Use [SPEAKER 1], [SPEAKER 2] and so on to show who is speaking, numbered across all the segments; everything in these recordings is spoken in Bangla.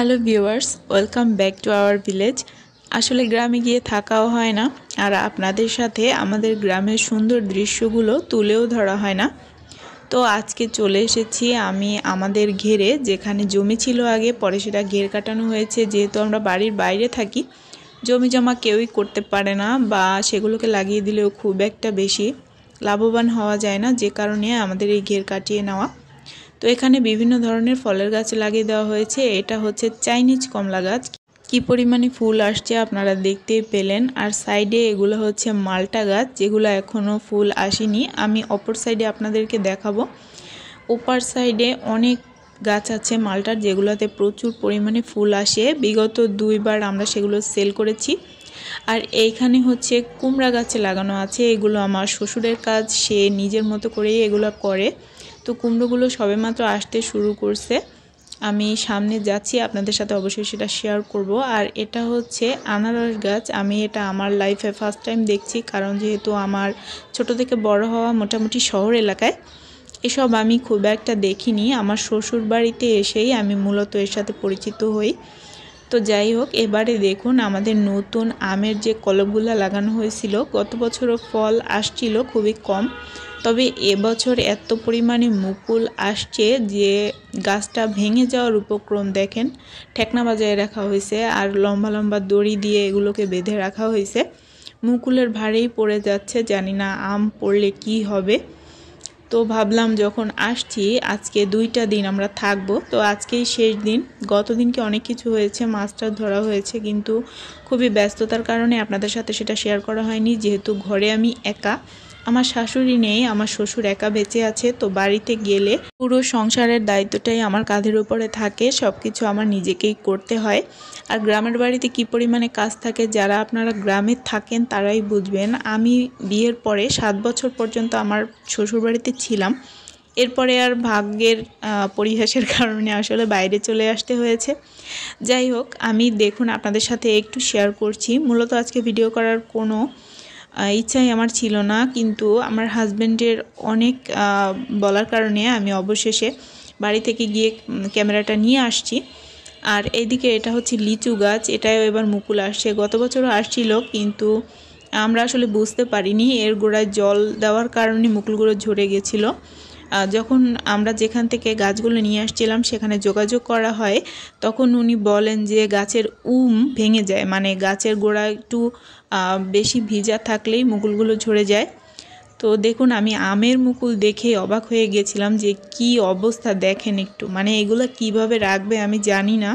[SPEAKER 1] Hello viewers, welcome back to our village. আসলে গ্রামে গিয়ে থাকাও হয় না, আর আপনাদের সাথে আমাদের গ্রামের সুন্দর দৃশ্যগুলো তুলেও ধরা হয় না। তো আজকে চলে এসেছি আমি আমাদের ঘেরে, যেখানে জমি ছিল আগে, পরে সেটা ঘের কাটানো হয়েছে। যেহেতু আমরা বাড়ির বাইরে থাকি, জমি জমা কেউই করতে পারে না, বা সেগুলোকে লাগিয়ে দিলেও খুব একটা বেশি লাভবান হওয়া যায় না, যে কারণে আমাদের এই ঘের কাটিয়ে নেওয়া। তো এখানে বিভিন্ন ধরনের ফলের গাছ লাগিয়ে দেওয়া হয়েছে। এটা হচ্ছে চাইনিজ কমলা গাছ, কি পরিমাণে ফুল আসছে আপনারা দেখতেই পেলেন। আর সাইডে এগুলো হচ্ছে মালটা গাছ, যেগুলো এখনও ফুল আসেনি। আমি অপর সাইডে আপনাদেরকে দেখাবো। ওপার সাইডে অনেক গাছ আছে মালটার, যেগুলোতে প্রচুর পরিমাণে ফুল আসে। বিগত 2 বার আমরা সেগুলো সেল করেছি। আর এইখানে হচ্ছে কুমড়া গাছে লাগানো আছে। এগুলো আমার শ্বশুরের কাজ, সে নিজের মতো করেই এগুলো করে। তো কুমড়োগুলো সবেমাত্র আসতে শুরু করছে। আমি সামনে যাচ্ছি, আপনাদের সাথে অবশ্যই সেটা শেয়ার করব। আর এটা হচ্ছে আনারস গাছ। আমি এটা আমার লাইফে ফার্স্ট টাইম দেখছি, কারণ যেহেতু আমার ছোট থেকে বড় হওয়া মোটামুটি শহর এলাকায়, এসব আমি খুব একটা দেখিনি। আমার শ্বশুর বাড়িতে এসেই আমি মূলত এর সাথে পরিচিত হই। তো যাই হোক, এবারে দেখুন আমাদের নতুন আমের যে কলমগুলো লাগানো হয়েছিল, গত বছরও ফল আসছিল খুবই কম, তবে এবছর এত পরিমাণে মুকুল আসছে যে গাছটা ভেঙে যাওয়ার উপক্রম। দেখেন, ঠেকনা বাজায় রাখা হয়েছে, আর লম্বা লম্বা দড়ি দিয়ে এগুলোকে বেঁধে রাখা হয়েছে। মুকুলের ভারেই পড়ে যাচ্ছে, জানি না আম পড়লে কি হবে। তো ভাবলাম যখন আসছি, আজকে 2টা দিন আমরা থাকবো, তো আজকেই শেষ দিন। গত দিনকে অনেক কিছু হয়েছে, মাছটা ধরা হয়েছে, কিন্তু খুবই ব্যস্ততার কারণে আপনাদের সাথে সেটা শেয়ার করা হয়নি। যেহেতু ঘরে আমি একা, আমার শাশুড়ি নেই, আমার শ্বশুর একা বেঁচে আছে। তো বাড়িতে গেলে পুরো সংসারের দায়িত্বটাই আমার কাঁধের উপরে থাকে, সব কিছু আমার নিজেকেই করতে হয়। আর গ্রামের বাড়িতে কি পরিমাণে কাজ থাকে, যারা আপনারা গ্রামে থাকেন তারাই বুঝবেন। আমি বিয়ের পরে 7 বছর পর্যন্ত আমার শ্বশুর বাড়িতে ছিলাম। এরপরে আর ভাগ্যের পরিহাসের কারণে আসলে বাইরে চলে আসতে হয়েছে। যাই হোক, আমি দেখুন আপনাদের সাথে একটু শেয়ার করছি। মূলত আজকে ভিডিও করার কোনো ইচ্ছাই আমার ছিল না, কিন্তু আমার হাজব্যান্ডের অনেক বলার কারণে আমি অবশেষে বাড়ি থেকে গিয়ে ক্যামেরাটা নিয়ে আসছি। আর এইদিকে এটা হচ্ছে লিচু গাছ, এটাও এবার মুকুল আসছে। গত বছরও আসছিল, কিন্তু আমরা আসলে বুঝতে পারিনি, এর গোড়ায় জল দেওয়ার কারণে মুকুলগুলো ঝরে গেছিলো। যখন আমরা যেখান থেকে গাছগুলো নিয়ে আসছিলাম সেখানে যোগাযোগ করা হয়, তখন উনি বলেন যে গাছের ভেঙে যায়, মানে গাছের গোড়া একটু বেশি ভিজা থাকলেই মুকুলগুলো ঝরে যায়। তো দেখুন, আমি আমের মুকুল দেখে অবাক হয়ে গেছিলাম যে কি অবস্থা দেখেন একটু, মানে এগুলো কিভাবে রাখবে আমি জানি না।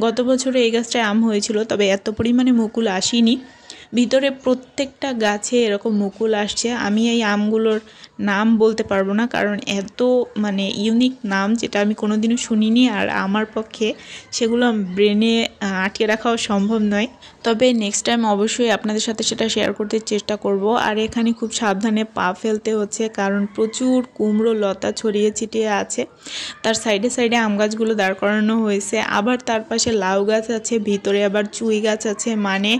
[SPEAKER 1] গত বছরে এই গাছটায় আম হয়েছিল, তবে এত পরিমাণে মুকুল আসেনি। ভিতরে প্রত্যেকটা গাছে এরকম মুকুল আসছে। আমি এই আমগুলোর নাম বলতে পারবো না, কারণ এত মানে ইউনিক নাম, যেটা আমি কোনোদিনও শুনিনি, আর আমার পক্ষে সেগুলো ব্রেনে আটকে রাখাও সম্ভব নয়। তবে নেক্সট টাইম অবশ্যই আপনাদের সাথে সেটা শেয়ার করতে চেষ্টা করব। আর এখানে খুব সাবধানে পা ফেলতে হচ্ছে, কারণ প্রচুর কুমড়ো লতা ছড়িয়ে ছিটিয়ে আছে। তার সাইডে সাইডে আম গাছগুলো দাঁড় করানো হয়েছে, আবার তার পাশে লাউ গাছ আছে, ভিতরে আবার চুই গাছ আছে, মানে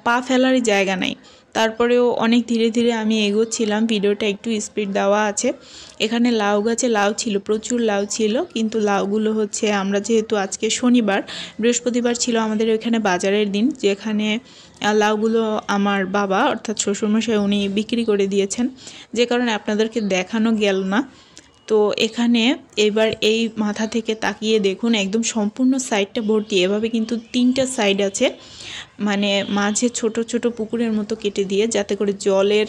[SPEAKER 1] পা ফেলারই জায়গা নাই। তারপরেও অনেক ধীরে ধীরে আমি এগোচ্ছিলাম, ভিডিওটা একটু স্পিড দেওয়া আছে। এখানে লাউ গাছে লাউ ছিল, প্রচুর লাউ ছিল, কিন্তু লাউগুলো হচ্ছে, আমরা যেহেতু আজকে শনিবার, বৃহস্পতিবার ছিল আমাদের ওইখানে বাজারের দিন, যেখানে লাউগুলো আমার বাবা অর্থাৎ শ্বশুরমশাই উনি বিক্রি করে দিয়েছেন, যে কারণে আপনাদেরকে দেখানো গেল না। তো এখানে এবার এই মাথা থেকে তাকিয়ে দেখুন, একদম সম্পূর্ণ সাইডটা ভর্তি। এভাবে কিন্তু 3টা সাইড আছে, মানে মাঝে ছোট ছোট পুকুরের মতো কেটে দিয়ে, যাতে করে জলের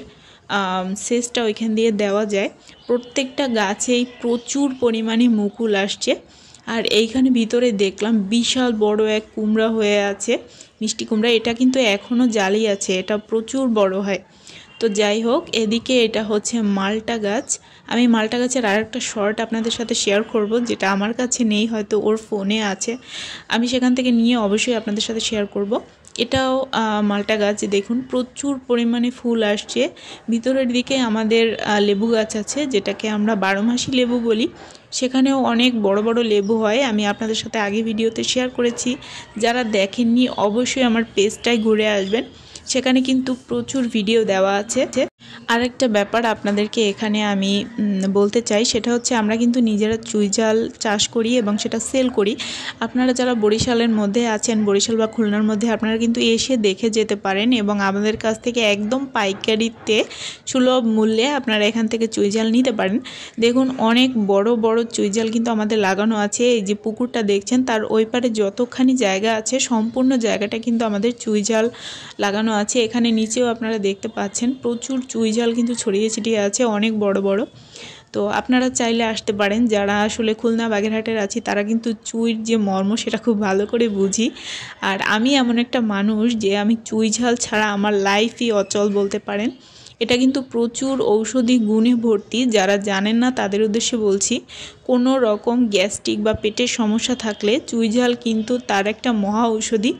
[SPEAKER 1] সেচটা ওইখান দিয়ে দেওয়া যায়। প্রত্যেকটা গাছেই প্রচুর পরিমাণে মুকুল আসছে। আর এইখানে ভিতরে দেখলাম বিশাল বড় এক কুমড়া হয়ে আছে, মিষ্টি কুমড়া। এটা কিন্তু এখনও জালি আছে, এটা প্রচুর বড় হয়। তো যাই হোক, এদিকে এটা হচ্ছে মালটা গাছ। আমি মালটা গাছের আরেকটা শর্ট আপনাদের সাথে শেয়ার করব, যেটা আমার কাছে নেই, হয়তো ওর ফোনে আছে। আমি সেখান থেকে নিয়ে অবশ্যই আপনাদের সাথে শেয়ার করব। এটাও মালটা গাছ, দেখুন প্রচুর পরিমাণে ফুল আসছে। ভিতরের দিকে আমাদের লেবু গাছ আছে, যেটাকে আমরা 12 মাসি লেবু বলি। সেখানেও অনেক বড় বড় লেবু হয়, আমি আপনাদের সাথে আগে ভিডিওতে শেয়ার করেছি। যারা দেখেননি অবশ্যই আমার পেজটায় ঘুরে আসবেন, সেখানে কিন্তু প্রচুর ভিডিও দেওয়া আছে। আরেকটা ব্যাপার আপনাদেরকে এখানে আমি বলতে চাই, সেটা হচ্ছে আমরা কিন্তু নিজেরা চুইঝাল চাষ করি এবং সেটা সেল করি। আপনারা যারা বরিশালের মধ্যে আছেন, বরিশাল বা খুলনার মধ্যে, আপনারা কিন্তু এসে দেখে যেতে পারেন এবং আমাদের কাছ থেকে একদম পাইকারিতে সুলভ মূল্যে আপনারা এখান থেকে চুইঝাল নিতে পারেন। দেখুন অনেক বড় বড় চুইঝাল কিন্তু আমাদের লাগানো আছে। এই যে পুকুরটা দেখছেন তার ওই পারে যতখানি জায়গা আছে সম্পূর্ণ জায়গাটা কিন্তু আমাদের চুইঝাল লাগানো আছে। এখানে নিচেও আপনারা দেখতে পাচ্ছেন প্রচুর চুইঝাল কিন্তু ছড়িয়ে ছিটিয়ে আছে, অনেক বড় বড়। তো আপনারা চাইলে আসতে পারেন। যারা আসলে খুলনা বাগেরহাটের আছি তারা কিন্তু চুইর যে মর্ম সেটা খুব ভালো করে বুঝি। আর আমি এমন একটা মানুষ যে আমি চুইঝাল ছাড়া আমার লাইফই অচল বলতে পারেন। এটা কিন্তু প্রচুর ঔষধি গুণে ভর্তি। যারা জানেন না তাদের উদ্দেশ্যে বলছি, কোনো রকম গ্যাস্ট্রিক বা পেটের সমস্যা থাকলে চুইঝাল কিন্তু তার একটা মহা ঔষধি।